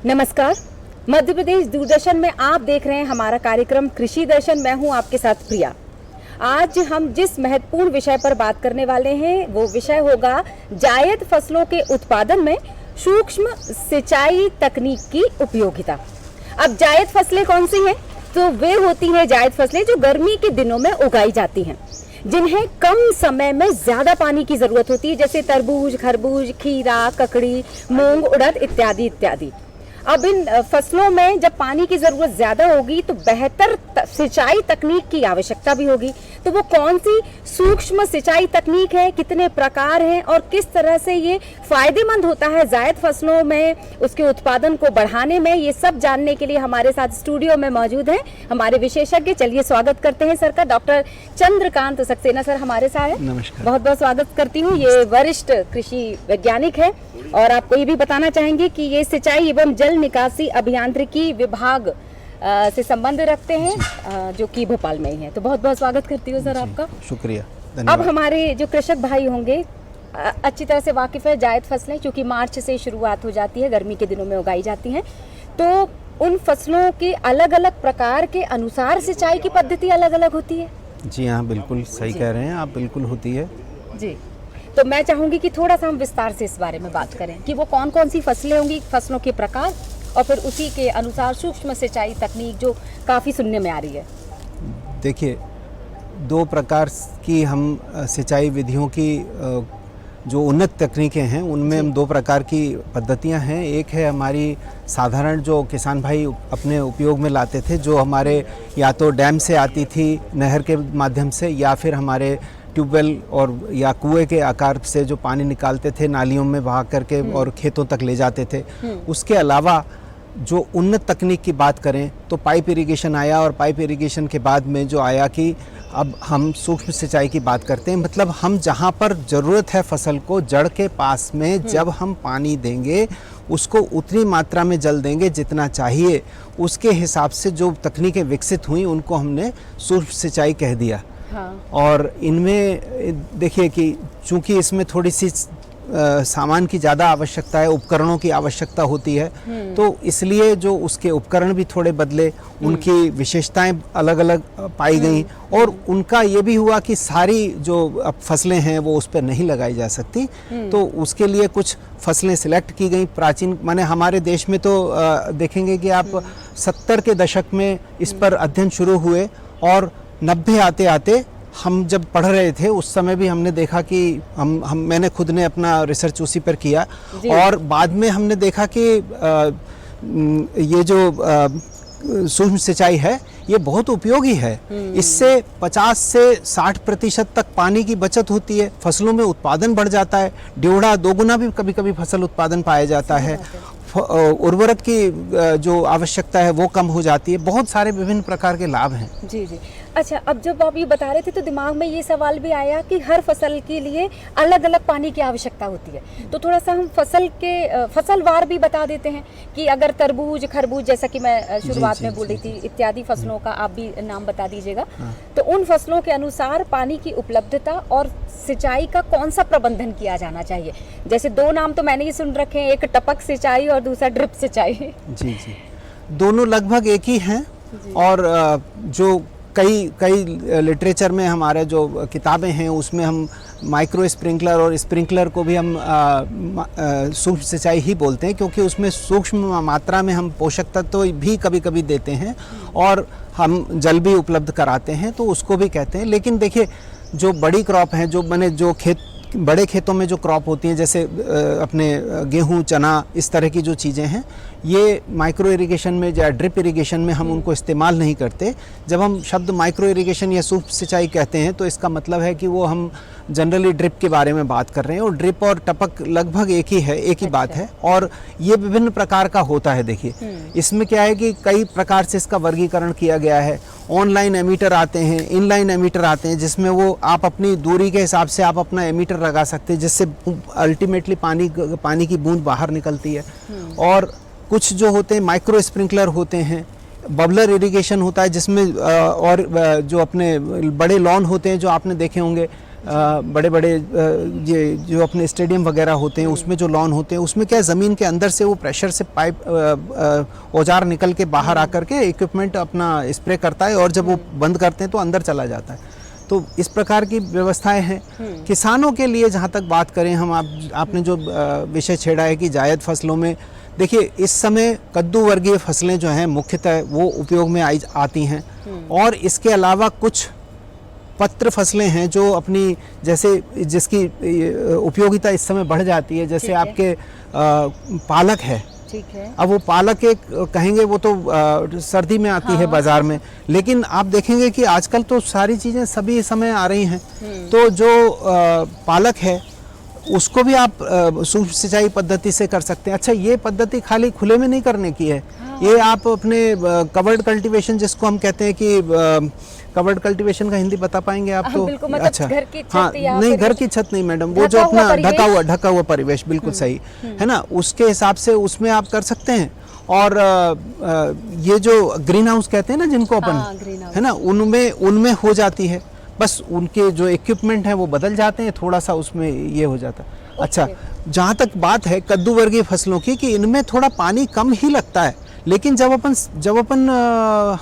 नमस्कार, मध्य प्रदेश दूरदर्शन में आप देख रहे हैं हमारा कार्यक्रम कृषि दर्शन। मैं हूं आपके साथ प्रिया। आज हम जिस महत्वपूर्ण विषय पर बात करने वाले हैं वो विषय होगा जायद फसलों के उत्पादन में सूक्ष्म सिंचाई तकनीक की उपयोगिता। अब जायद फसलें कौन सी हैं? तो वे होती हैं जायद फसलें जो गर्मी के दिनों में उगाई जाती हैं, जिन्हें कम समय में ज्यादा पानी की जरूरत होती है, जैसे तरबूज, खरबूज, खीरा, ककड़ी, मूंग, उड़द इत्यादि इत्यादि। अब इन फसलों में जब पानी की ज़रूरत ज़्यादा होगी तो बेहतर सिंचाई तकनीक की आवश्यकता भी होगी। तो वो कौन सी सूक्ष्म सिंचाई तकनीक है, कितने प्रकार हैं और किस तरह से ये फायदेमंद होता है जायद फसलों में उसके उत्पादन को बढ़ाने में, ये सब जानने के लिए हमारे साथ स्टूडियो में मौजूद हैं हमारे विशेषज्ञ। चलिए स्वागत करते हैं सर का। डॉक्टर चंद्रकांत सक्सेना सर हमारे साथ हैं। नमस्कार। बहुत बहुत स्वागत करती हूँ। ये वरिष्ठ कृषि वैज्ञानिक है और आपको ये भी बताना चाहेंगे कि ये सिंचाई एवं जल निकासी अभियांत्रिकी विभाग से संबंध रखते हैं, जो कि भोपाल में ही है। तो बहुत बहुत स्वागत करती हूँ सर आपका। शुक्रिया, धन्यवाद। अब हमारे जो कृषक भाई होंगे अच्छी तरह से वाकिफ है जायद फसलें, क्योंकि मार्च से शुरुआत हो जाती है, गर्मी के दिनों में उगाई जाती हैं। तो उन फसलों के अलग अलग प्रकार के अनुसार सिंचाई की पद्धति अलग अलग होती है। जी हाँ, बिल्कुल सही कह रहे हैं आप, बिल्कुल होती है जी। तो मैं चाहूंगी कि थोड़ा सा हम विस्तार से इस बारे में बात करें कि वो कौन कौन सी फसलें होंगी, फसलों के प्रकार, और फिर उसी के अनुसार सूक्ष्म सिंचाई तकनीक जो काफ़ी सुनने में आ रही है। देखिए, दो प्रकार की हम सिंचाई विधियों की जो उन्नत तकनीकें हैं उनमें हम दो प्रकार की पद्धतियां हैं। एक है हमारी साधारण जो किसान भाई अपने उपयोग में लाते थे, जो हमारे या तो डैम से आती थी नहर के माध्यम से, या फिर हमारे ट्यूबवेल और या कुएं के आकार से जो पानी निकालते थे नालियों में बहा करके और खेतों तक ले जाते थे। उसके अलावा जो उन्नत तकनीक की बात करें तो पाइप इरिगेशन आया, और पाइप इरिगेशन के बाद में जो आया कि अब हम सूक्ष्म सिंचाई की बात करते हैं। मतलब हम जहाँ पर ज़रूरत है फसल को, जड़ के पास में जब हम पानी देंगे उसको उतनी मात्रा में जल देंगे जितना चाहिए, उसके हिसाब से जो तकनीकें विकसित हुई उनको हमने सूक्ष्म सिंचाई कह दिया। हाँ। और इनमें देखिए कि चूंकि इसमें थोड़ी सी सामान की ज़्यादा आवश्यकता है, उपकरणों की आवश्यकता होती है, तो इसलिए जो उसके उपकरण भी थोड़े बदले, उनकी विशेषताएं अलग अलग पाई गई, और उनका ये भी हुआ कि सारी जो अब फसलें हैं वो उस पर नहीं लगाई जा सकती, तो उसके लिए कुछ फसलें सिलेक्ट की गई। प्राचीन माने हमारे देश में तो देखेंगे कि आप 70 के दशक में इस पर अध्ययन शुरू हुए, और 90 आते आते हम जब पढ़ रहे थे उस समय भी हमने देखा कि मैंने खुद ने अपना रिसर्च उसी पर किया, और बाद में हमने देखा कि ये जो सूक्ष्म सिंचाई है ये बहुत उपयोगी है। इससे 50 से 60% तक पानी की बचत होती है, फसलों में उत्पादन बढ़ जाता है, डेढ़ा दोगुना भी कभी कभी फसल उत्पादन पाया जाता है, उर्वरक की जो आवश्यकता है वो कम हो जाती है। बहुत सारे विभिन्न प्रकार के लाभ हैं। जी जी। अच्छा, अब जब आप ये बता रहे थे तो दिमाग में ये सवाल भी आया कि हर फसल के लिए अलग अलग पानी की आवश्यकता होती है, तो थोड़ा सा हम फसलवार भी बता देते हैं कि अगर तरबूज, खरबूज, जैसा कि मैं शुरुआत में बोल रही थी, इत्यादि फसलों का आप भी नाम बता दीजिएगा। तो उन फसलों के अनुसार पानी की उपलब्धता और सिंचाई का कौन सा प्रबंधन किया जाना चाहिए। जैसे दो नाम तो मैंने ये सुन रखे हैं, एक टपक सिंचाई और दूसरा ड्रिप सिंचाई। जी जी, दोनों लगभग एक ही हैं, और जो कई लिटरेचर में हमारे जो किताबें हैं उसमें हम माइक्रो स्प्रिंकलर और स्प्रिंकलर को भी हम सूक्ष्म सिंचाई ही बोलते हैं, क्योंकि उसमें सूक्ष्म मात्रा में हम पोषक तत्व भी कभी कभी देते हैं और हम जल भी उपलब्ध कराते हैं, तो उसको भी कहते हैं। लेकिन देखिए, जो बड़ी क्रॉप हैं, जो मैंने जो बड़े खेतों में जो क्रॉप होती हैं जैसे अपने गेहूं, चना, इस तरह की जो चीज़ें हैं, ये माइक्रो इरिगेशन में या ड्रिप इरिगेशन में हम उनको इस्तेमाल नहीं करते। जब हम शब्द माइक्रो इरिगेशन या सूक्ष्म सिंचाई कहते हैं तो इसका मतलब है कि वो हम जनरली ड्रिप के बारे में बात कर रहे हैं, और ड्रिप और टपक लगभग एक ही है, एक ही बात है। और ये विभिन्न प्रकार का होता है। देखिए इसमें क्या है कि कई प्रकार से इसका वर्गीकरण किया गया है। ऑनलाइन एमीटर आते हैं, इनलाइन एमीटर आते हैं, जिसमें वो आप अपनी दूरी के हिसाब से आप अपना एमीटर लगा सकते हैं, जिससे अल्टीमेटली पानी की बूंद बाहर निकलती है। और कुछ जो होते हैं माइक्रो स्प्रिंकलर होते हैं, बबलर इरिगेशन होता है, जिसमें और जो अपने बड़े लॉन होते हैं जो आपने देखे होंगे, बड़े बड़े ये जो अपने स्टेडियम वगैरह होते हैं उसमें जो लॉन होते हैं, उसमें क्या है, ज़मीन के अंदर से वो प्रेशर से पाइप औजार निकल के बाहर आकर के इक्विपमेंट अपना स्प्रे करता है, और जब वो बंद करते हैं तो अंदर चला जाता है। तो इस प्रकार की व्यवस्थाएं हैं। किसानों के लिए जहाँ तक बात करें हम, आपने जो विषय छेड़ा है कि जायद फसलों में, देखिए इस समय कद्दू वर्गीय फसलें जो हैं मुख्यतः वो उपयोग में आती हैं, और इसके अलावा कुछ पत्र फसलें हैं जो अपनी जैसे जिसकी उपयोगिता इस समय बढ़ जाती है, जैसे आपके पालक है। ठीक है। अब वो पालक एक कहेंगे वो तो सर्दी में आती है बाजार में, लेकिन आप देखेंगे कि आजकल तो सारी चीज़ें सभी समय आ रही हैं। तो जो पालक है उसको भी आप सूक्ष्म सिंचाई पद्धति से कर सकते हैं। अच्छा, ये पद्धति खाली खुले में नहीं करने की है, ये आप अपने कवर्ड कल्टीवेशन जिसको हम कहते हैं कि कवर्ड कल्टीवेशन का हिंदी बता पाएंगे आप? तो मतलब अच्छा, घर की छत, हाँ नहीं, घर की छत नहीं मैडम, वो जो अपना ढका हुआ परिवेश, बिल्कुल सही है ना, उसके हिसाब से उसमें आप कर सकते हैं। और ये जो ग्रीन हाउस कहते हैं ना जिनको अपन, है ना, उनमें हो जाती है। बस उनके जो इक्विपमेंट हैं वो बदल जाते हैं, थोड़ा सा उसमें ये हो जाता है। अच्छा, जहाँ तक बात है कद्दू वर्गीय फसलों की कि इनमें थोड़ा पानी कम ही लगता है, लेकिन जब अपन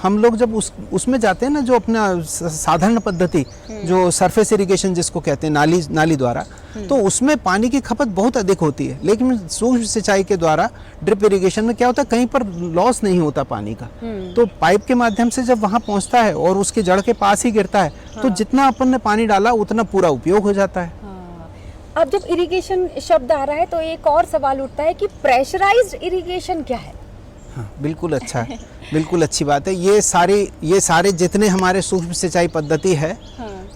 हम लोग जब उसमें जाते हैं ना, जो अपना साधारण पद्धति जो सरफेस इरिगेशन जिसको कहते हैं, नाली द्वारा, तो उसमें पानी की खपत बहुत अधिक होती है। लेकिन सूक्ष्म सिंचाई के द्वारा ड्रिप इरिगेशन में क्या होता है, कहीं पर लॉस नहीं होता पानी का। तो पाइप के माध्यम से जब वहाँ पहुँचता है और उसकी जड़ के पास ही गिरता है, तो जितना अपन ने पानी डाला उतना पूरा उपयोग हो जाता है। अब जब इरिगेशन शब्द आ रहा है तो एक और सवाल उठता है कि प्रेशराइज्ड इरिगेशन क्या है? हाँ, बिल्कुल अच्छा है, बिल्कुल अच्छी बात है। ये सारे जितने हमारे सूक्ष्म सिंचाई पद्धति है,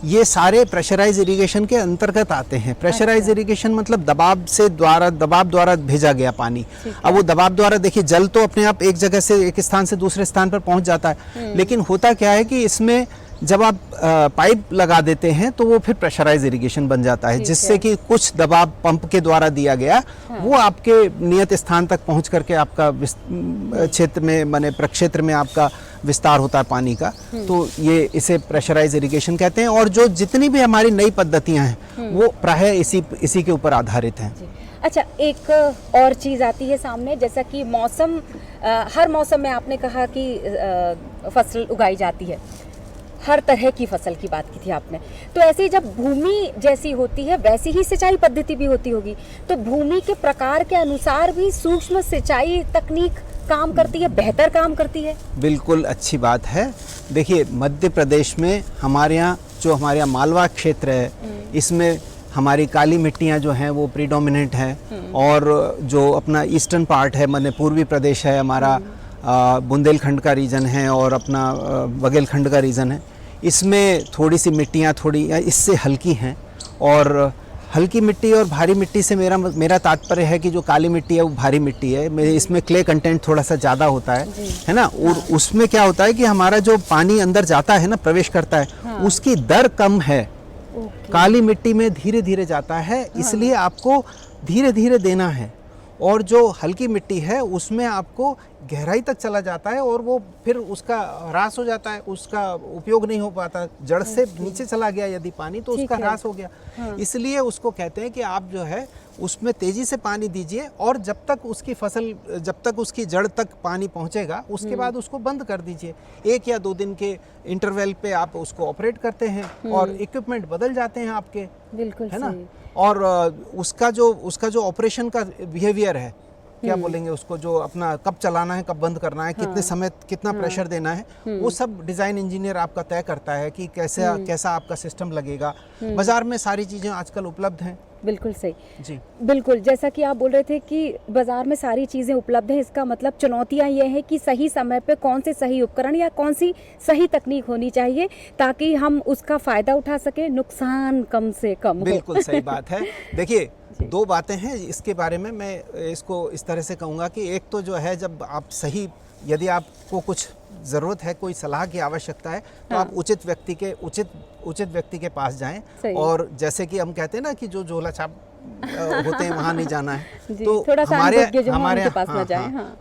ये सारे प्रेशराइज इरिगेशन के अंतर्गत आते हैं। प्रेशराइज इरिगेशन मतलब दबाव द्वारा भेजा गया पानी। अब वो दबाव द्वारा, देखिए जल तो अपने आप एक जगह से एक स्थान से दूसरे स्थान पर पहुंच जाता है, लेकिन होता क्या है कि इसमें जब आप पाइप लगा देते हैं तो वो फिर प्रेशराइज इरिगेशन बन जाता है, जिससे कि कुछ दबाव पंप के द्वारा दिया गया वो आपके नियत स्थान तक पहुंच करके आपका क्षेत्र में, माने प्रक्षेत्र में आपका विस्तार होता है पानी का। तो ये इसे प्रेशराइज इरिगेशन कहते हैं। और जो जितनी भी हमारी नई पद्धतियां हैं वो प्रायः इसी के ऊपर आधारित हैं। अच्छा, एक और चीज़ आती है सामने, जैसा कि मौसम, हर मौसम में आपने कहा कि फसल उगाई जाती है, हर तरह की फसल की बात की थी आपने। तो ऐसे ही जब भूमि जैसी होती है वैसी ही सिंचाई पद्धति भी होती होगी, तो भूमि के प्रकार के अनुसार भी सूक्ष्म सिंचाई तकनीक काम करती है, बेहतर काम करती है? बिल्कुल अच्छी बात है। देखिए मध्य प्रदेश में हमारे यहाँ मालवा क्षेत्र है, इसमें हमारी काली मिट्टियाँ जो हैं वो प्रीडोमिनेंट हैं, और जो अपना ईस्टर्न पार्ट है, माने पूर्वी प्रदेश है हमारा, बुंदेलखंड का रीजन है और अपना बघेलखंड का रीजन है, इसमें थोड़ी सी मिट्टियाँ थोड़ी इससे हल्की हैं। और हल्की मिट्टी और भारी मिट्टी से मेरा तात्पर्य है कि जो काली मिट्टी है वो भारी मिट्टी है, इसमें क्ले कंटेंट थोड़ा सा ज़्यादा होता है ना, और उसमें क्या होता है कि हमारा जो पानी अंदर जाता है ना, प्रवेश करता है, उसकी दर कम है। काली मिट्टी में धीरे धीरे जाता है, इसलिए आपको धीरे धीरे देना है। और जो हल्की मिट्टी है उसमें आपको गहराई तक चला जाता है और वो फिर उसका ह्रास हो जाता है, उसका उपयोग नहीं हो पाता। जड़ से नीचे चला गया यदि पानी तो उसका ह्रास हो गया। इसलिए उसको कहते हैं कि आप जो है उसमें तेजी से पानी दीजिए, और जब तक उसकी जड़ तक पानी पहुंचेगा उसके बाद उसको बंद कर दीजिए। 1 या 2 दिन के इंटरवल पे आप उसको ऑपरेट करते हैं और इक्विपमेंट बदल जाते हैं आपके, बिल्कुल है ना। और उसका जो ऑपरेशन का बिहेवियर है क्या बोलेंगे उसको, जो अपना कब चलाना है कब बंद करना है, कितने समय कितना प्रेशर देना है, वो सब डिज़ाइन इंजीनियर आपका तय करता है कि कैसा आपका सिस्टम लगेगा। बाजार में सारी चीज़ें आजकल उपलब्ध हैं। बिल्कुल सही जी बिल्कुल, जैसा कि आप बोल रहे थे कि बाजार में सारी चीज़ें उपलब्ध हैं, इसका मतलब चुनौतियां ये हैं कि सही समय पे कौन से सही उपकरण या कौन सी सही तकनीक होनी चाहिए ताकि हम उसका फ़ायदा उठा सके, नुकसान कम से कम हो। बिल्कुल सही बात है। देखिए, दो बातें हैं इसके बारे में, मैं इसको इस तरह से कहूँगा कि एक तो जो है, जब आप सही, यदि आपको कुछ ज़रूरत है, कोई सलाह की आवश्यकता है, तो आप उचित व्यक्ति के पास जाएं। और जैसे कि हम कहते हैं ना कि जो झोला छाप होते हैं वहाँ नहीं जाना है। तो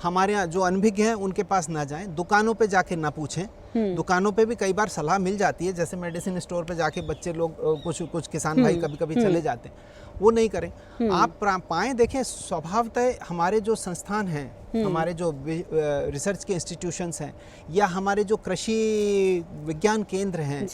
हमारे यहाँ जो अनभिज्ञ हैं उनके पास ना जाएं, दुकानों पे जाके ना पूछें। दुकानों पे भी कई बार सलाह मिल जाती है, जैसे मेडिसिन स्टोर पे जाके बच्चे लोग, कुछ किसान भाई कभी कभी चले जाते हैं, वो नहीं करें। आप पाएं, देखें, स्वभावतः हमारे जो संस्थान हैं, हमारे जो रिसर्च के इंस्टीट्यूशंस हैं, या हमारे जो कृषि विज्ञान केंद्र हैं,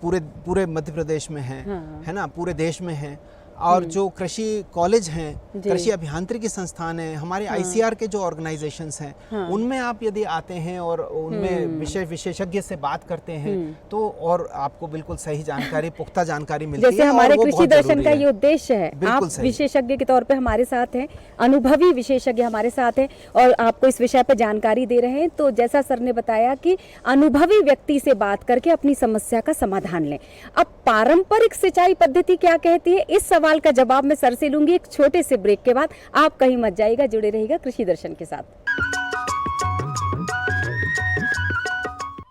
पूरे मध्य प्रदेश में हैं, है ना, पूरे देश में हैं, और जो कृषि कॉलेज हैं, कृषि अभियांत्रिकी संस्थान हैं, हमारे आईसीआर के जो ऑर्गेनाइजेशंस हैं, उनमें आप यदि आते हैं और उनमें विशेषज्ञ से बात करते हैं, तो और आपको बिल्कुल सही जानकारी, पुख्ता जानकारी मिलती है। जैसे हमारे कृषि दर्शन का ये उद्देश्य है, आप विशेषज्ञ के तौर पे हमारे साथ हैं, अनुभवी विशेषज्ञ हमारे साथ हैं और आपको इस विषय पे जानकारी दे रहे हैं। तो जैसा सर ने बताया कि अनुभवी व्यक्ति से बात करके अपनी समस्या का समाधान लें। अब पारंपरिक सिंचाई पद्धति क्या कहती है, इस सवाल का जवाब मैं सर से लूंगी एक छोटे से ब्रेक के बाद। आप कहीं मत जाइएगा, जुड़े रहिएगा कृषि दर्शन के साथ।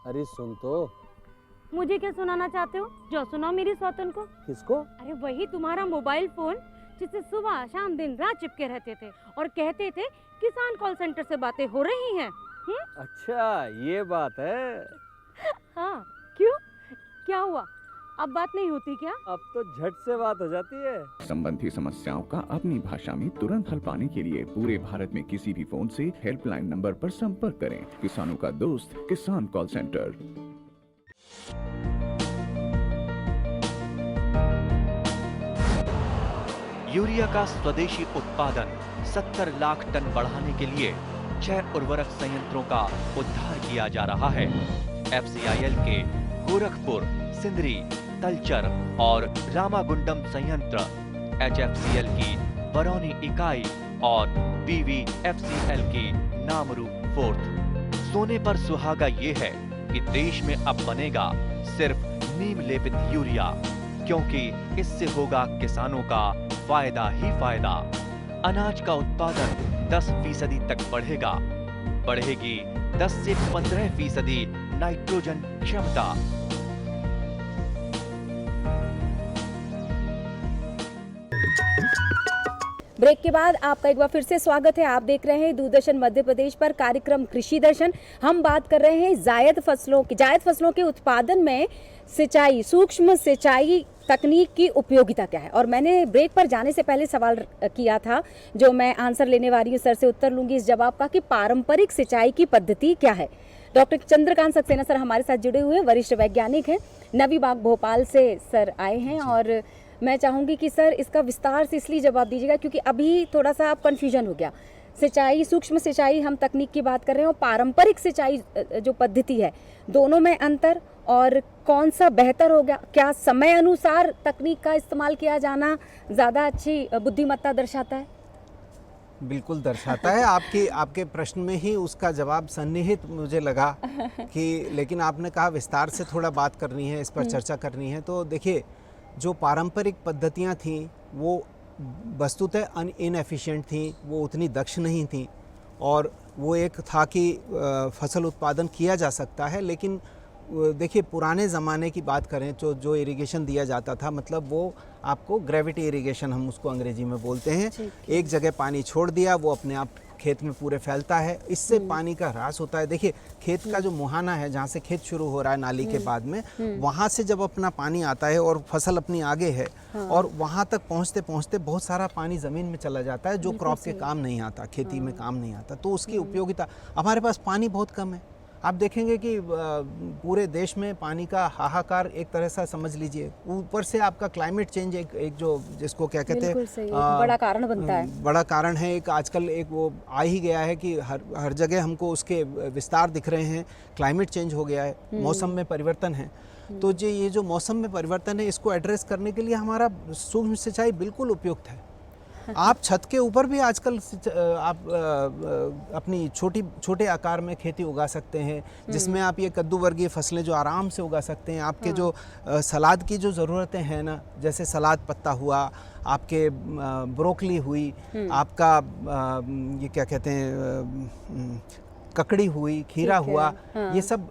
अरे सुन तो। मुझे क्या सुनाना चाहते हो? जो सुनाओ मेरी सौतन को। किसको? अरे वही तुम्हारा मोबाइल फोन जिससे सुबह शाम दिन रात चिपके रहते थे और कहते थे किसान कॉल सेंटर से बातें हो रही हैं। अच्छा ये बात है। हाँ क्यों, क्या हुआ? अब बात नहीं होती क्या? अब तो झट से बात हो जाती है। संबंधी समस्याओं का अपनी भाषा में तुरंत हल पाने के लिए पूरे भारत में किसी भी फोन से हेल्पलाइन नंबर पर संपर्क करें। किसानों का दोस्त किसान कॉल सेंटर। यूरिया का स्वदेशी उत्पादन 70 लाख टन बढ़ाने के लिए 6 उर्वरक संयंत्रों का उद्धार किया जा रहा है। FCIL के गोरखपुर, सिंदरी, तलचर और रामागुंडम संयंत्र, HFCL की बरौनी इकाई और BVFCL की नामरू फोर्थ। सोने पर सुहागा ये है कि देश में अब बनेगा सिर्फ नीम लेपित यूरिया, क्योंकि इससे होगा किसानों का फायदा ही फायदा। अनाज का उत्पादन 10% तक बढ़ेगा, बढ़ेगी 10 से 15% नाइट्रोजन क्षमता। ब्रेक के बाद आपका एक बार फिर से स्वागत है। आप देख रहे हैं दूरदर्शन मध्य प्रदेश पर कार्यक्रम कृषि दर्शन। हम बात कर रहे हैं जायद फसलों के उत्पादन में सिंचाई, सूक्ष्म सिंचाई तकनीक की उपयोगिता क्या है। और मैंने ब्रेक पर जाने से पहले सवाल किया था, जो मैं आंसर लेने वाली हूँ, सर से उत्तर लूंगी इस जवाब का, कि पारंपरिक सिंचाई की पद्धति क्या है। डॉक्टर चंद्रकांत सक्सेना सर हमारे साथ जुड़े हुए वरिष्ठ वैज्ञानिक हैं, नवी बाग भोपाल से सर आए हैं। और मैं चाहूँगी कि सर इसका विस्तार से इसलिए जवाब दीजिएगा क्योंकि अभी थोड़ा सा आप कन्फ्यूजन हो गया। सिंचाई, सूक्ष्म सिंचाई हम तकनीक की बात कर रहे हैं और पारंपरिक सिंचाई जो पद्धति है, दोनों में अंतर और कौन सा बेहतर हो गया, क्या समय अनुसार तकनीक का इस्तेमाल किया जाना ज़्यादा अच्छी बुद्धिमत्ता दर्शाता है? बिल्कुल दर्शाता है। आपके प्रश्न में ही उसका जवाब सन्निहित मुझे लगा कि, लेकिन आपने कहा विस्तार से थोड़ा बात करनी है, इस पर चर्चा करनी है। तो देखिए, जो पारंपरिक पद्धतियां थीं वो वस्तुतः इनएफिशिएंट थीं, वो उतनी दक्ष नहीं थीं, और वो एक था कि फसल उत्पादन किया जा सकता है, लेकिन देखिए पुराने ज़माने की बात करें तो जो इरिगेशन दिया जाता था, मतलब वो आपको ग्रेविटी इरिगेशन हम उसको अंग्रेजी में बोलते हैं। एक जगह पानी छोड़ दिया, वो अपने आप खेत में पूरे फैलता है, इससे पानी का ह्रास होता है। देखिए खेत का जो मुहाना है, जहाँ से खेत शुरू हो रहा है नाली के बाद में, वहाँ से जब अपना पानी आता है और फसल अपनी आगे है, और वहाँ तक पहुँचते पहुँचते बहुत सारा पानी ज़मीन में चला जाता है, जो क्रॉप के काम नहीं आता, खेती में काम नहीं आता। तो उसकी उपयोगिता, हमारे पास पानी बहुत कम है, आप देखेंगे कि पूरे देश में पानी का हाहाकार एक तरह से समझ लीजिए, ऊपर से आपका क्लाइमेट चेंज एक जो जिसको क्या कहते बिल्कुल सही, हैं एक बड़ा कारण बनता है। बड़ा कारण है। एक आजकल एक वो आ ही गया है कि हर जगह हमको उसके विस्तार दिख रहे हैं। क्लाइमेट चेंज हो गया है, मौसम में परिवर्तन है। तो ये जो मौसम में परिवर्तन है, इसको एड्रेस करने के लिए हमारा सूक्ष्म सिंचाई बिल्कुल उपयुक्त है। आप छत के ऊपर भी आजकल आप अपनी छोटे आकार में खेती उगा सकते हैं, जिसमें आप ये कद्दू वर्गीय फसलें जो आराम से उगा सकते हैं। आपके जो सलाद की जो ज़रूरतें हैं ना, जैसे सलाद पत्ता हुआ, आपके ब्रोकली हुई, आपका ये क्या कहते हैं ककड़ी हुई, खीरा हुआ, ये सब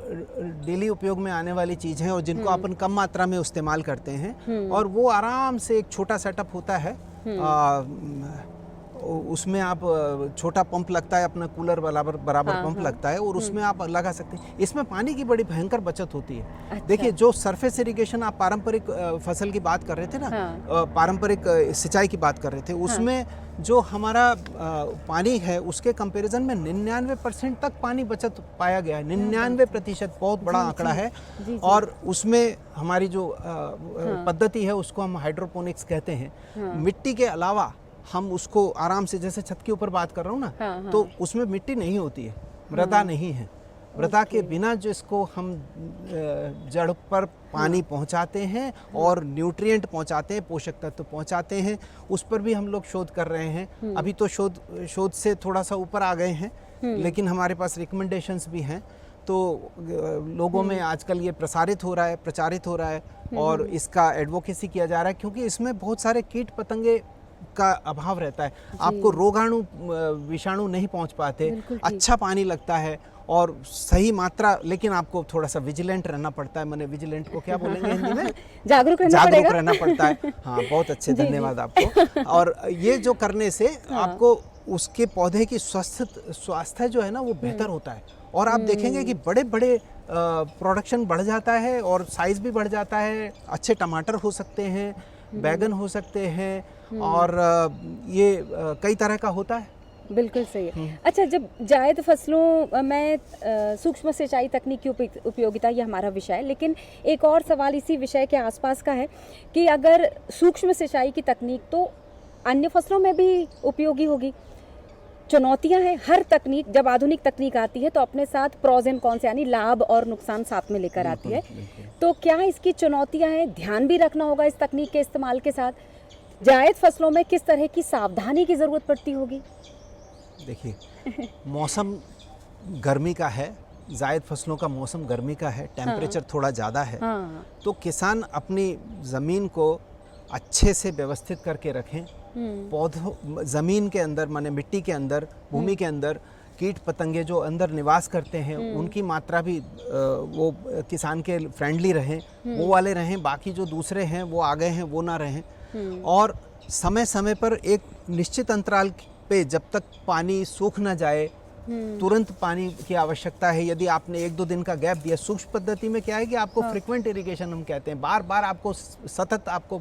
डेली उपयोग में आने वाली चीज़ हैं और जिनको अपन कम मात्रा में इस्तेमाल करते हैं। और वो आराम से एक छोटा सेटअप होता है, उसमें आप छोटा पंप लगता है, अपना कूलर बराबर पंप लगता है और उसमें आप लगा सकते हैं। इसमें पानी की बड़ी भयंकर बचत होती है। अच्छा। देखिए, जो सरफेस इरिगेशन आप पारंपरिक फसल की बात कर रहे थे ना, पारंपरिक सिंचाई की बात कर रहे थे, उसमें जो हमारा पानी है उसके कंपैरिजन में 99% तक पानी बचत पाया गया है। 99% बहुत बड़ा आंकड़ा है। और उसमें हमारी जो पद्धति है उसको हम हाइड्रोपोनिक्स कहते हैं। मिट्टी के अलावा हम उसको आराम से, जैसे छत के ऊपर बात कर रहा हूँ ना, तो उसमें मिट्टी नहीं होती है, मृदा नहीं है। मृदा के बिना जिसको हम जड़ पर पानी पहुंचाते हैं और न्यूट्रिएंट पहुंचाते हैं, पोषक तत्व पहुंचाते हैं, उस पर भी हम लोग शोध कर रहे हैं। अभी तो शोध से थोड़ा सा ऊपर आ गए हैं, लेकिन हमारे पास रिकमेंडेशंस भी हैं। तो लोगों में आजकल ये प्रचारित हो रहा है और इसका एडवोकेसी किया जा रहा है, क्योंकि इसमें बहुत सारे कीट पतंगे का अभाव रहता है। आपको रोगाणु विषाणु नहीं पहुंच पाते, अच्छा पानी लगता है और सही मात्रा, लेकिन आपको थोड़ा सा विजिलेंट रहना पड़ता है। मैंने विजिलेंट को क्या बोलेंगे हिंदी में? जागरूक रहना पड़ता है। हाँ, बहुत अच्छे, धन्यवाद आपको। और ये जो करने से आपको उसके पौधे की स्वास्थ्य जो है ना वो बेहतर होता है। और आप देखेंगे कि बड़े बड़े प्रोडक्शन बढ़ जाता है और साइज भी बढ़ जाता है। अच्छे टमाटर हो सकते हैं, बैगन हो सकते हैं, और ये कई तरह का होता है। बिल्कुल सही है। अच्छा, जब जायद फसलों में सूक्ष्म सिंचाई तकनीक की उपयोगिता, ये हमारा विषय है, लेकिन एक और सवाल इसी विषय के आसपास का है कि अगर सूक्ष्म सिंचाई की तकनीक तो अन्य फसलों में भी उपयोगी होगी। चुनौतियां हैं हर तकनीक, जब आधुनिक तकनीक आती है तो अपने साथ प्रोज एंड कॉन्स यानी लाभ और नुकसान साथ में लेकर आती है। तो क्या इसकी चुनौतियां हैं? ध्यान भी रखना होगा इस तकनीक के इस्तेमाल के साथ। जायद फसलों में किस तरह की सावधानी की ज़रूरत पड़ती होगी? देखिए, मौसम गर्मी का है, जायद फसलों का मौसम गर्मी का है, टेम्परेचर थोड़ा ज़्यादा है। तो किसान अपनी ज़मीन को अच्छे से व्यवस्थित करके रखें। पौधों, ज़मीन के अंदर, माने मिट्टी के अंदर, भूमि के अंदर कीट पतंगे जो अंदर निवास करते हैं उनकी मात्रा भी वो किसान के फ्रेंडली रहें, वो वाले रहें। बाकी जो दूसरे हैं वो आ गए हैं वो ना रहें। और समय समय पर एक निश्चित अंतराल पे, जब तक पानी सूख ना जाए, तुरंत पानी की आवश्यकता है। यदि आपने 1-2 दिन का गैप दिया, सूक्ष्म पद्धति में क्या है कि आपको फ्रीक्वेंट इरिगेशन हम कहते हैं, बार बार आपको सतत आपको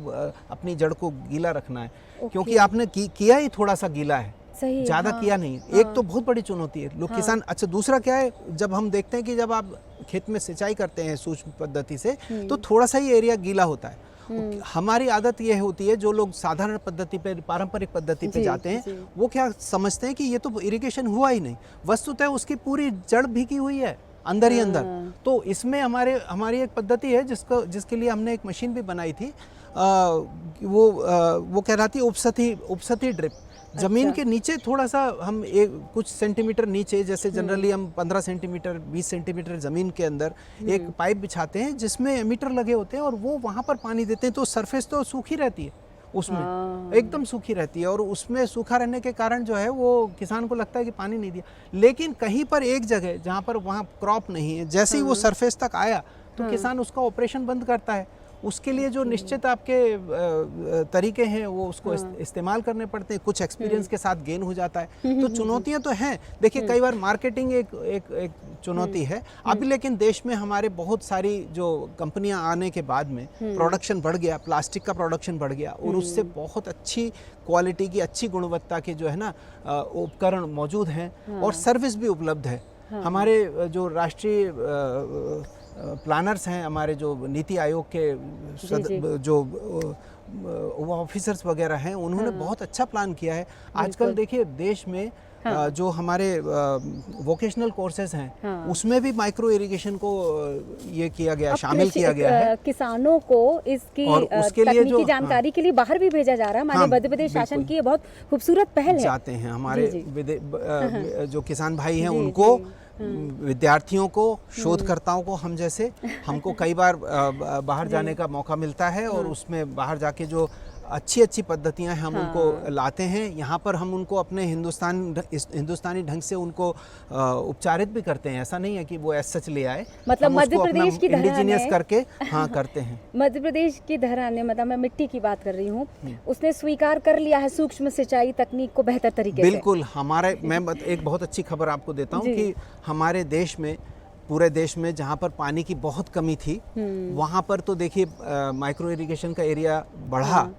अपनी जड़ को गीला रखना है, क्योंकि आपने किया ही थोड़ा सा गीला है, ज़्यादा किया नहीं। एक तो बहुत बड़ी चुनौती है लोग किसान। अच्छा, दूसरा क्या है, जब हम देखते हैं कि जब आप खेत में सिंचाई करते हैं सूक्ष्म पद्धति से, तो थोड़ा सा ही एरिया गीला होता है। हमारी आदत ये होती है, जो लोग साधारण पद्धति पे, पारंपरिक पद्धति पे जाते हैं, वो क्या समझते हैं कि ये तो इरिगेशन हुआ ही नहीं, वस्तुतः उसकी पूरी जड़ भीगी हुई है अंदर ही अंदर। तो इसमें हमारी एक पद्धति है जिसके लिए हमने एक मशीन भी बनाई थी। वो कहलाती है उपसती ड्रिप। जमीन के नीचे थोड़ा सा हम कुछ सेंटीमीटर नीचे, जैसे जनरली हम 15 सेंटीमीटर 20 सेंटीमीटर ज़मीन के अंदर एक पाइप बिछाते हैं जिसमें मीटर लगे होते हैं और वो वहाँ पर पानी देते हैं। तो सरफेस तो सूखी रहती है, उसमें एकदम सूखी रहती है, और उसमें सूखा रहने के कारण जो है वो किसान को लगता है कि पानी नहीं दिया। लेकिन कहीं पर एक जगह जहाँ पर वहाँ क्रॉप नहीं है, जैसे ही वो सरफेस तक आया तो किसान उसका ऑपरेशन बंद करता है। उसके लिए जो निश्चित आपके तरीके हैं वो उसको इस्तेमाल करने पड़ते हैं। कुछ एक्सपीरियंस के साथ गेन हो जाता है। तो चुनौतियां तो हैं। देखिए, कई बार मार्केटिंग एक चुनौती है अभी, लेकिन देश में हमारे बहुत सारी जो कंपनियां आने के बाद में प्रोडक्शन बढ़ गया, प्लास्टिक का प्रोडक्शन बढ़ गया, और उससे बहुत अच्छी क्वालिटी की, अच्छी गुणवत्ता के जो है ना उपकरण मौजूद हैं, और सर्विस भी उपलब्ध है। हमारे जो राष्ट्रीय प्लानर्स हैं, हमारे जो नीति आयोग के जो ऑफिसर्स वगैरह हैं, उन्होंने बहुत अच्छा प्लान किया है। आजकल देखिए देश में जो हमारे वोकेशनल कोर्सेज हैं, उसमें भी माइक्रो इरिगेशन को ये किया गया, शामिल किया गया है। किसानों को इसकी और उसके लिए तकनीकी जानकारी के लिए बाहर भी भेजा जा रहा है। माननीय मध्य प्रदेश शासन की ये बहुत खूबसूरत पहल है। जाते हैं हमारे जो किसान भाई हैं, उनको, विद्यार्थियों को, शोधकर्ताओं को, हम जैसे, हमको कई बार बाहर जाने का मौका मिलता है और उसमें बाहर जाके जो अच्छी अच्छी पद्धतियां हैं हम उनको लाते हैं यहाँ पर। हम उनको अपने हिंदुस्तानी ढंग से उनको उपचारित भी करते हैं। ऐसा नहीं है कि वो ऐसा सच ले आए, मतलब मध्य प्रदेश की इंडिजिनियस करके करते हैं। मध्य प्रदेश की धरान ने, मतलब मैं मिट्टी की बात कर रही हूँ, उसने स्वीकार कर लिया है सूक्ष्म सिंचाई तकनीक को बेहतर तरीके से। बिल्कुल। हमारे, मैं एक बहुत अच्छी खबर आपको देता हूँ कि हमारे देश में, पूरे देश में जहाँ पर पानी की बहुत कमी थी, वहाँ पर तो देखिए माइक्रो इरिगेशन का एरिया बढ़ा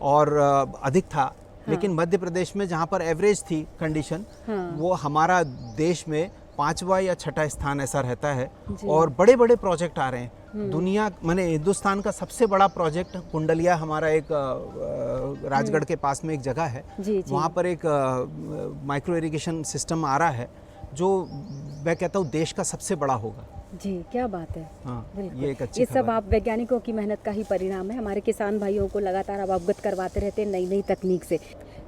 और अधिक था। लेकिन मध्य प्रदेश में जहाँ पर एवरेज थी कंडीशन, वो हमारा देश में 5वां या 6ठा स्थान ऐसा रहता है। और बड़े बड़े प्रोजेक्ट आ रहे हैं। दुनिया, माने हिंदुस्तान का सबसे बड़ा प्रोजेक्ट कुंडलिया, हमारा एक राजगढ़ के पास में एक जगह है, वहाँ पर एक माइक्रो इरिगेशन सिस्टम आ रहा है जो मैं कहता हूँ देश का सबसे बड़ा होगा। जी, क्या बात है। ये एक अच्छी ये सब आप वैज्ञानिकों की मेहनत का ही परिणाम है। हमारे किसान भाइयों को लगातार आप अवगत करवाते रहते हैं नई नई तकनीक से।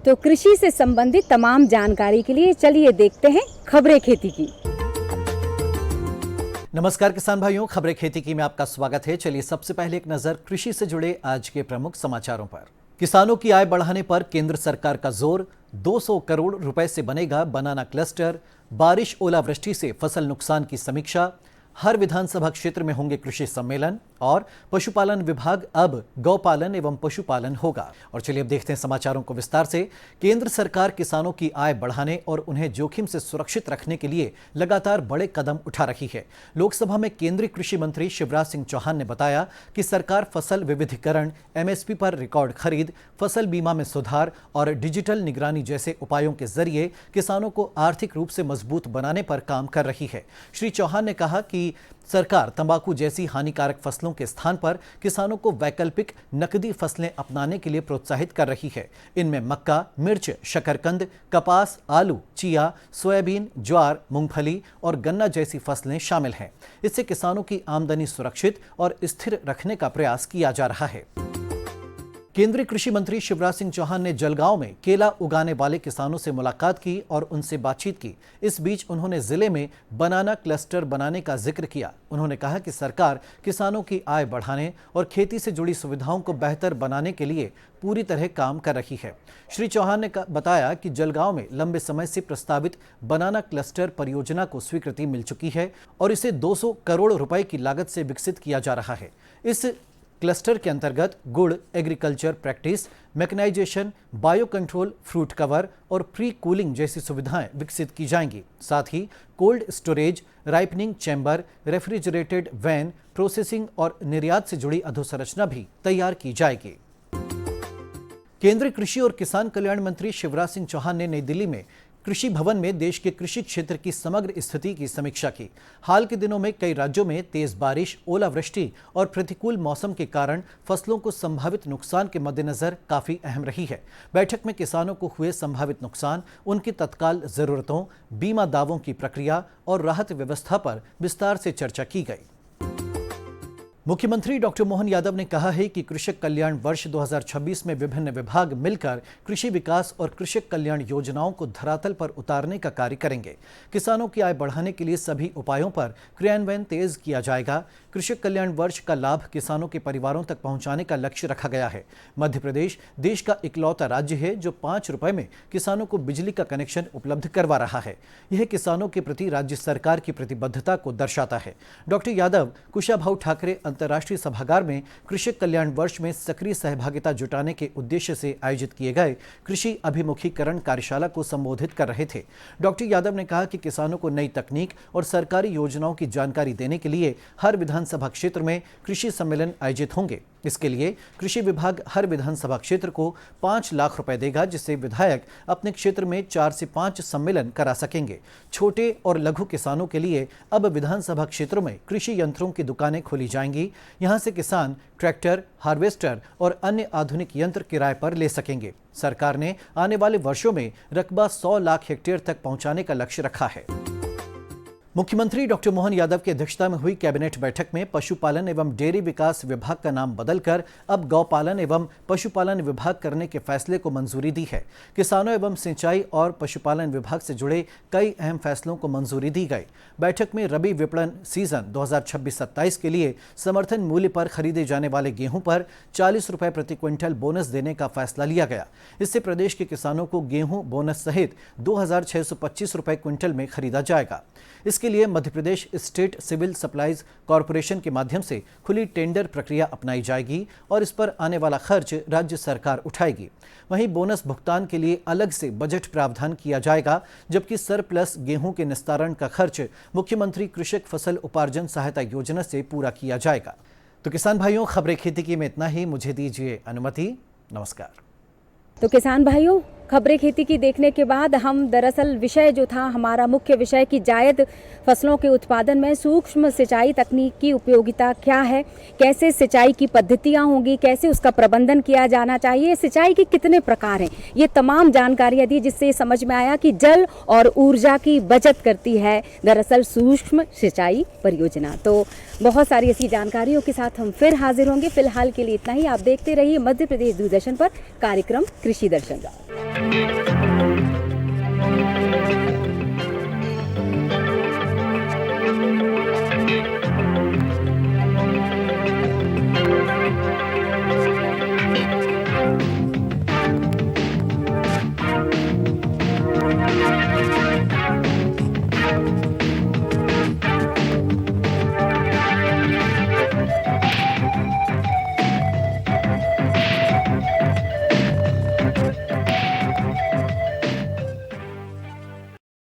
तो कृषि से संबंधित तमाम जानकारी के लिए चलिए देखते हैं खबरें खेती की। नमस्कार किसान भाइयों, खबरें खेती की में आपका स्वागत है। चलिए सबसे पहले एक नजर कृषि से जुड़े आज के प्रमुख समाचारों पर। किसानों की आय बढ़ाने पर केंद्र सरकार का जोर, 200 करोड़ रुपए से बनेगा बनाना क्लस्टर, बारिश ओलावृष्टि से फसल नुकसान की समीक्षा, हर विधानसभा क्षेत्र में होंगे कृषि सम्मेलन और पशुपालन विभाग अब गौपालन एवं पशुपालन होगा। और चलिए अब देखते हैं समाचारों को विस्तार से। केंद्र सरकार किसानों की आय बढ़ाने और उन्हें जोखिम से सुरक्षित रखने के लिए लगातार बड़े कदम उठा रही है। लोकसभा में केंद्रीय कृषि मंत्री शिवराज सिंह चौहान ने बताया कि सरकार फसल विविधीकरण, एमएसपी पर रिकॉर्ड खरीद, फसल बीमा में सुधार और डिजिटल निगरानी जैसे उपायों के जरिए किसानों को आर्थिक रूप से मजबूत बनाने पर काम कर रही है। श्री चौहान ने कहा कि सरकार तंबाकू जैसी हानिकारक फसलों के स्थान पर किसानों को वैकल्पिक नकदी फसलें अपनाने के लिए प्रोत्साहित कर रही है। इनमें मक्का, मिर्च, शकरकंद, कपास, आलू, चिया, सोयाबीन, ज्वार, मूंगफली और गन्ना जैसी फसलें शामिल हैं। इससे किसानों की आमदनी सुरक्षित और स्थिर रखने का प्रयास किया जा रहा है। केंद्रीय कृषि मंत्री शिवराज सिंह चौहान ने जलगांव में केला उगाने वाले किसानों से मुलाकात की और उनसे बातचीत की। इस बीच उन्होंने जिले में बनाना क्लस्टर बनाने का जिक्र किया। उन्होंने कहा कि सरकार किसानों की आय बढ़ाने और खेती से जुड़ी सुविधाओं को बेहतर बनाने के लिए पूरी तरह काम कर रही है। श्री चौहान ने बताया कि जलगांव में लंबे समय से प्रस्तावित बनाना क्लस्टर परियोजना को स्वीकृति मिल चुकी है और इसे 200 करोड़ रुपए की लागत से विकसित किया जा रहा है। इस क्लस्टर के अंतर्गत good, agriculture practice, mechanisation, bio control, fruit cover और प्री कूलिंग जैसी सुविधाएं विकसित की जाएंगी। साथ ही cold storage, ripening chamber, refrigerated van, processing और निर्यात से जुड़ी अधोसंरचना भी तैयार की जाएगी। केंद्रीय कृषि और किसान कल्याण मंत्री शिवराज सिंह चौहान ने नई दिल्ली में कृषि भवन में देश के कृषि क्षेत्र की समग्र स्थिति की समीक्षा की। हाल के दिनों में कई राज्यों में तेज बारिश, ओलावृष्टि और प्रतिकूल मौसम के कारण फसलों को संभावित नुकसान के मद्देनजर काफी अहम रही है। बैठक में किसानों को हुए संभावित नुकसान, उनकी तत्काल जरूरतों, बीमा दावों की प्रक्रिया और राहत व्यवस्था पर विस्तार से चर्चा की गई। मुख्यमंत्री डॉक्टर मोहन यादव ने कहा है कि कृषक कल्याण वर्ष 2026 में विभिन्न विभाग मिलकर कृषि विकास और कृषक कल्याण योजनाओं को धरातल पर उतारने का कार्य करेंगे। किसानों की आय बढ़ाने के लिए सभी उपायों पर क्रियान्वयन तेज किया जाएगा। कृषक कल्याण वर्ष का लाभ किसानों के परिवारों तक पहुंचाने का लक्ष्य रखा गया है। मध्य प्रदेश देश का इकलौता राज्य है जो 5 रुपए में किसानों को बिजली का कनेक्शन उपलब्ध करवा रहा है। यह किसानों के प्रति राज्य सरकार की प्रतिबद्धता को दर्शाता है। डॉक्टर यादव कुशाभाऊ ठाकरे अंतर्राष्ट्रीय सभागार में कृषक कल्याण वर्ष में सक्रिय सहभागिता जुटाने के उद्देश्य से आयोजित किए गए कृषि अभिमुखीकरण कार्यशाला को संबोधित कर रहे थे। डॉक्टर यादव ने कहा कि किसानों को नई तकनीक और सरकारी योजनाओं की जानकारी देने के लिए हर विधानसभा क्षेत्र में कृषि सम्मेलन आयोजित होंगे। इसके लिए कृषि विभाग हर विधानसभा क्षेत्र को 5 लाख रुपए देगा, जिससे विधायक अपने क्षेत्र में 4 से 5 सम्मेलन करा सकेंगे। छोटे और लघु किसानों के लिए अब विधानसभा क्षेत्रों में कृषि यंत्रों की दुकानें खोली जाएंगी। यहां से किसान ट्रैक्टर, हार्वेस्टर और अन्य आधुनिक यंत्र किराए पर ले सकेंगे। सरकार ने आने वाले वर्षों में रकबा 100 लाख हेक्टेयर तक पहुंचाने का लक्ष्य रखा है। मुख्यमंत्री डॉक्टर मोहन यादव की अध्यक्षता में हुई कैबिनेट बैठक में पशुपालन एवं डेयरी विकास विभाग का नाम बदलकर अब गौपालन एवं पशुपालन विभाग करने के फैसले को मंजूरी दी है। किसानों एवं सिंचाई और पशुपालन विभाग से जुड़े कई अहम फैसलों को मंजूरी दी गई। बैठक में रबी विपणन सीजन 2026-27 के लिए समर्थन मूल्य पर खरीदे जाने वाले गेहूं पर 40 रुपए प्रति क्विंटल बोनस देने का फैसला लिया गया। इससे प्रदेश के किसानों को गेहूं बोनस सहित 2625 रुपए क्विंटल में खरीदा जाएगा। इसके लिए Madhya Pradesh state civil supplies corporation के माध्यम से खुली टेंडर प्रक्रिया अपनाई जाएगी और इस पर आने वाला खर्च राज्य सरकार उठाएगी। वहीं बोनस भुगतान के लिए अलग से बजट प्रावधान किया जाएगा, जबकि सरप्लस गेहूं के निस्तारण का खर्च मुख्यमंत्री कृषक फसल उपार्जन सहायता योजना से पूरा किया जाएगा। तो किसान भाइयों, खबरें खेती की में इतना ही। मुझे दीजिए अनुमति। नमस्कार। तो किसान भाइयों, खबरें खेती की देखने के बाद हम दरअसल विषय जो था हमारा मुख्य विषय की जायद फसलों के उत्पादन में सूक्ष्म सिंचाई तकनीक की उपयोगिता क्या है, कैसे सिंचाई की पद्धतियां होंगी, कैसे उसका प्रबंधन किया जाना चाहिए, सिंचाई के कितने प्रकार हैं, ये तमाम जानकारियां दी, जिससे समझ में आया कि जल और ऊर्जा की बचत करती है दरअसल सूक्ष्म सिंचाई परियोजना। तो बहुत सारी ऐसी जानकारियों के साथ हम फिर हाजिर होंगे। फिलहाल के लिए इतना ही। आप देखते रहिए मध्य प्रदेश दूरदर्शन पर कार्यक्रम कृषि दर्शन।